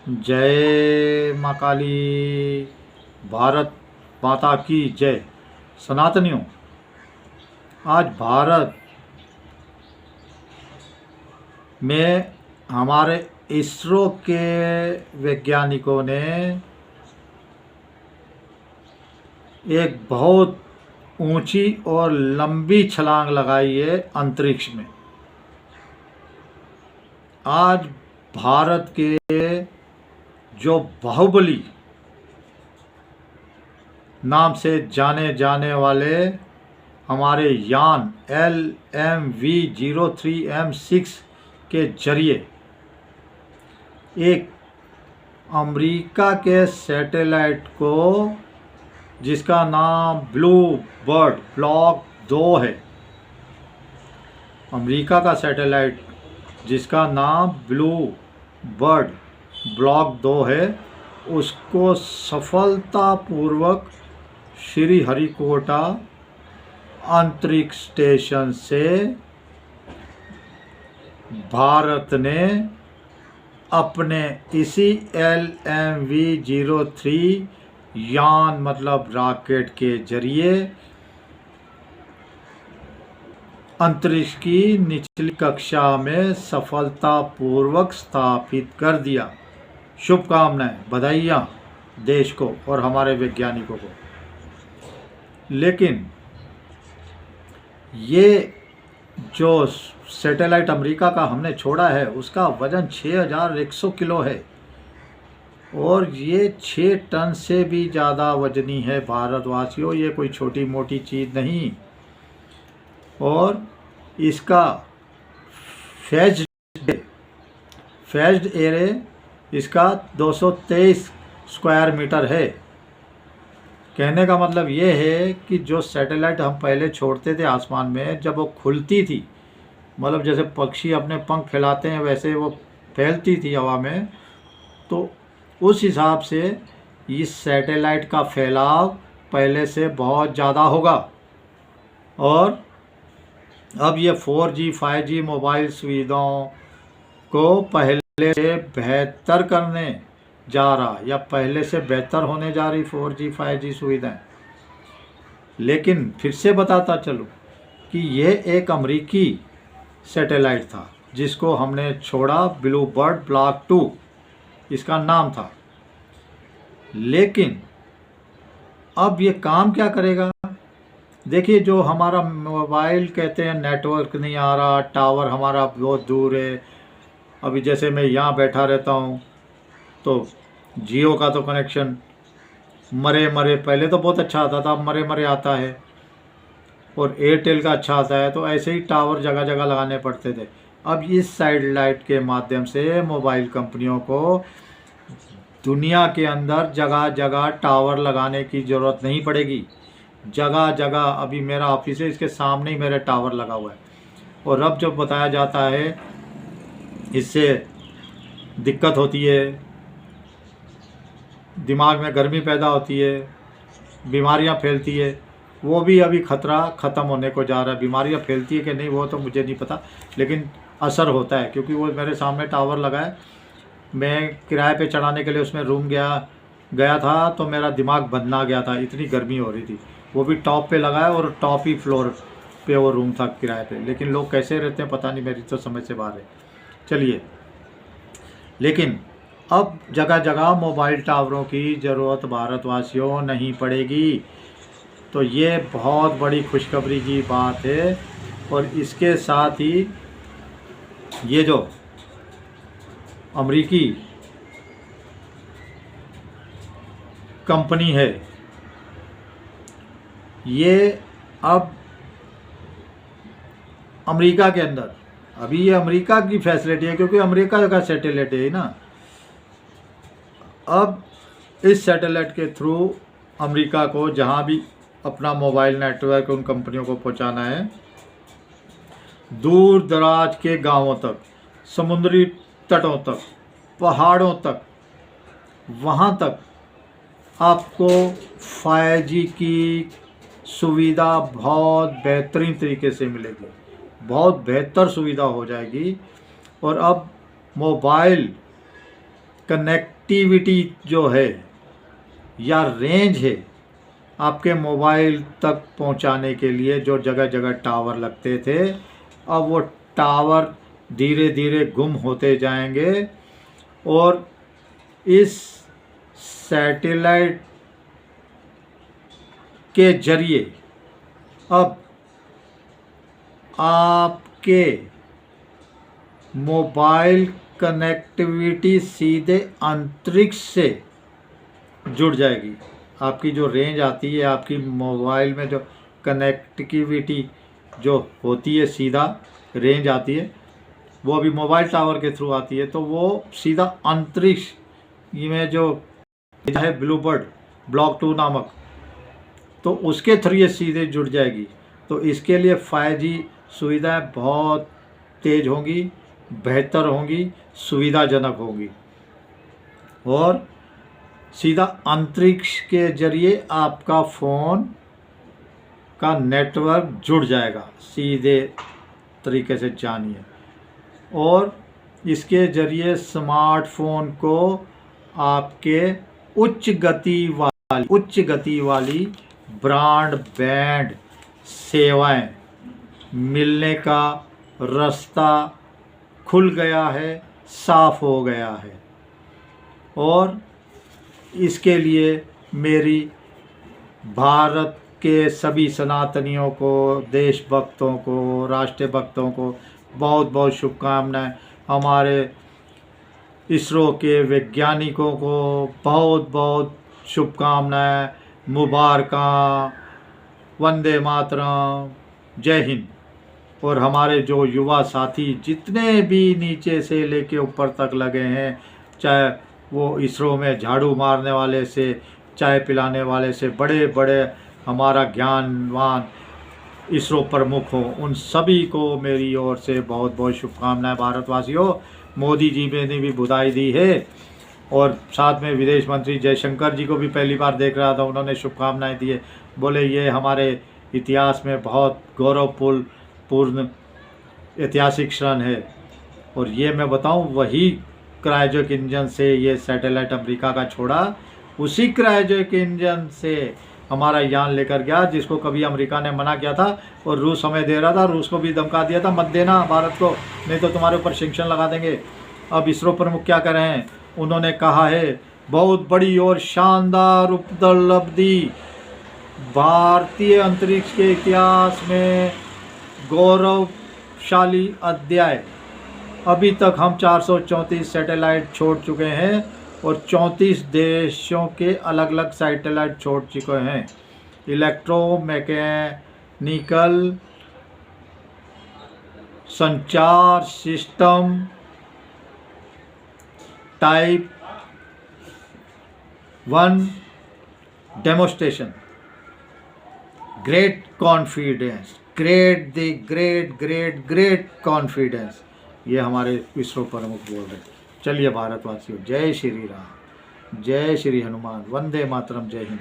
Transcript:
जय माँ काली। भारत माता की जय। सनातनियों, आज भारत में हमारे इसरो के वैज्ञानिकों ने एक बहुत ऊंची और लंबी छलांग लगाई है अंतरिक्ष में। आज भारत के जो बाहुबली नाम से जाने जाने वाले हमारे यान LMV-03M6 के जरिए एक अमेरिका के सैटेलाइट को, जिसका नाम ब्लू बर्ड ब्लॉक 2 है, अमेरिका का सैटेलाइट जिसका नाम ब्लू बर्ड ब्लॉक 2 है, उसको सफलतापूर्वक श्री हरिकोटा अंतरिक्ष स्टेशन से भारत ने अपने इसी LMV-03 यान मतलब रॉकेट के जरिए अंतरिक्ष की निचली कक्षा में सफलतापूर्वक स्थापित कर दिया। शुभकामनाएं, बधाइयाँ देश को और हमारे वैज्ञानिकों को। लेकिन ये जो सैटेलाइट अमेरिका का हमने छोड़ा है, उसका वजन 6100 किलो है और ये 6 टन से भी ज़्यादा वजनी है। भारतवासियों, ये कोई छोटी मोटी चीज़ नहीं। और इसका फेज्ड एरे इसका 223 स्क्वायर मीटर है। कहने का मतलब ये है कि जो सैटेलाइट हम पहले छोड़ते थे आसमान में, जब वो खुलती थी, मतलब जैसे पक्षी अपने पंख फैलाते हैं वैसे वो फैलती थी हवा में, तो उस हिसाब से इस सैटेलाइट का फैलाव पहले से बहुत ज़्यादा होगा। और अब ये 4G 5G मोबाइल सुविधाओं को पहले से बेहतर करने जा रहा, या पहले से बेहतर होने जा रही 4G 5G सुविधाएं। लेकिन फिर से बताता चलूँ कि यह एक अमेरिकी सैटेलाइट था जिसको हमने छोड़ा, ब्लू बर्ड ब्लॉक 2 इसका नाम था। लेकिन अब ये काम क्या करेगा? देखिए, जो हमारा मोबाइल कहते हैं नेटवर्क नहीं आ रहा, टावर हमारा बहुत दूर है। अभी जैसे मैं यहाँ बैठा रहता हूँ तो जियो का तो कनेक्शन मरे पहले तो बहुत अच्छा आता था, अब मरे आता है। और एयरटेल का अच्छा आता है। तो ऐसे ही टावर जगह जगह लगाने पड़ते थे। अब इस सैटेलाइट के माध्यम से मोबाइल कंपनियों को दुनिया के अंदर जगह जगह टावर लगाने की ज़रूरत नहीं पड़ेगी। जगह जगह, अभी मेरा ऑफिस है, इसके सामने ही मेरा टावर लगा हुआ है। और अब जब बताया जाता है इससे दिक्कत होती है, दिमाग में गर्मी पैदा होती है, बीमारियां फैलती है, वो भी अभी खतरा ख़त्म होने को जा रहा है। बीमारियां फैलती है कि नहीं वो तो मुझे नहीं पता, लेकिन असर होता है, क्योंकि वो मेरे सामने टावर लगा है। मैं किराए पे चढ़ाने के लिए उसमें रूम गया था तो मेरा दिमाग बंधा गया था, इतनी गर्मी हो रही थी। वो भी टॉप पे लगा है और टॉप ही फ्लोर पे वो रूम था किराए पे। लेकिन लोग कैसे रहते हैं पता नहीं, मेरी तो समझ से बाहर है। चलिए, लेकिन अब जगह जगह मोबाइल टावरों की ज़रूरत भारतवासियों नहीं पड़ेगी। तो ये बहुत बड़ी खुशखबरी की बात है। और इसके साथ ही ये जो अमेरिकी कंपनी है, ये अब अमेरिका के अंदर, अभी ये अमेरिका की फैसिलिटी है क्योंकि अमेरिका का सैटेलाइट है ना। अब इस सैटेलाइट के थ्रू अमेरिका को जहाँ भी अपना मोबाइल नेटवर्क उन कंपनियों को पहुँचाना है, दूर दराज के गांवों तक, समुद्री तटों तक, पहाड़ों तक, वहाँ तक आपको 5G की सुविधा बहुत बेहतरीन तरीके से मिलेगी, बहुत बेहतर सुविधा हो जाएगी। और अब मोबाइल कनेक्टिविटी जो है या रेंज है आपके मोबाइल तक पहुंचाने के लिए, जो जगह जगह टावर लगते थे, अब वो टावर धीरे धीरे गुम होते जाएंगे और इस सैटेलाइट के जरिए अब आपके मोबाइल कनेक्टिविटी सीधे अंतरिक्ष से जुड़ जाएगी। आपकी जो रेंज आती है, आपकी मोबाइल में जो कनेक्टिविटी जो होती है, सीधा रेंज आती है, वो अभी मोबाइल टावर के थ्रू आती है, तो वो सीधा अंतरिक्ष में जो है ब्लूबर्ड ब्लॉक 2 नामक, तो उसके थ्रू ये सीधे जुड़ जाएगी। तो इसके लिए 5G सुविधाएं बहुत तेज़ होंगी, बेहतर होंगी, सुविधाजनक होंगी और सीधा अंतरिक्ष के जरिए आपका फ़ोन का नेटवर्क जुड़ जाएगा सीधे तरीके से, जानिए। और इसके जरिए स्मार्टफोन को आपके उच्च गति वाली ब्रॉडबैंड सेवाएं मिलने का रास्ता खुल गया है, साफ हो गया है। और इसके लिए मेरी भारत के सभी सनातनियों को, देशभक्तों को, राष्ट्रभक्तों को बहुत बहुत शुभकामनाएं। हमारे इसरो के वैज्ञानिकों को बहुत बहुत शुभकामनाएं, मुबारकां, वंदे मातरम, जय हिंद। और हमारे जो युवा साथी जितने भी नीचे से लेके ऊपर तक लगे हैं, चाहे वो इसरो में झाड़ू मारने वाले से, चाय पिलाने वाले से, बड़े बड़े हमारा ज्ञानवान इसरो प्रमुख हो, उन सभी को मेरी ओर से बहुत बहुत शुभकामनाएं। भारतवासियों, मोदी जी ने भी बधाई दी है और साथ में विदेश मंत्री जयशंकर जी को भी पहली बार देख रहा था, उन्होंने शुभकामनाएं दी है। बोले ये हमारे इतिहास में बहुत गौरवपूर्ण ऐतिहासिक क्षण है। और ये मैं बताऊं, वही क्रायोजेनिक इंजन से ये सैटेलाइट अमेरिका का छोड़ा, उसी क्रायोजेनिक इंजन से हमारा यान लेकर गया, जिसको कभी अमेरिका ने मना किया था और रूस हमें दे रहा था। रूस को भी धमका दिया था, मत देना भारत को, नहीं तो तुम्हारे ऊपर सैंक्शन लगा देंगे। अब इसरो प्रमुख क्या कर रहे हैं, उन्होंने कहा है बहुत बड़ी और शानदार उपलब्धि, भारतीय अंतरिक्ष के इतिहास में गौरवशाली अध्याय। अभी तक हम 434 सैटेलाइट छोड़ चुके हैं और 34 देशों के अलग अलग सैटेलाइट छोड़ चुके हैं। इलेक्ट्रोमैकेनिकल संचार system type 1 demonstration, great confidence, great confidence, ये हमारे इसरो प्रमुख बोल रहे हैं। चलिए भारतवासियों, जय श्री राम, जय श्री हनुमान, वंदे मातरम, जय हिंद।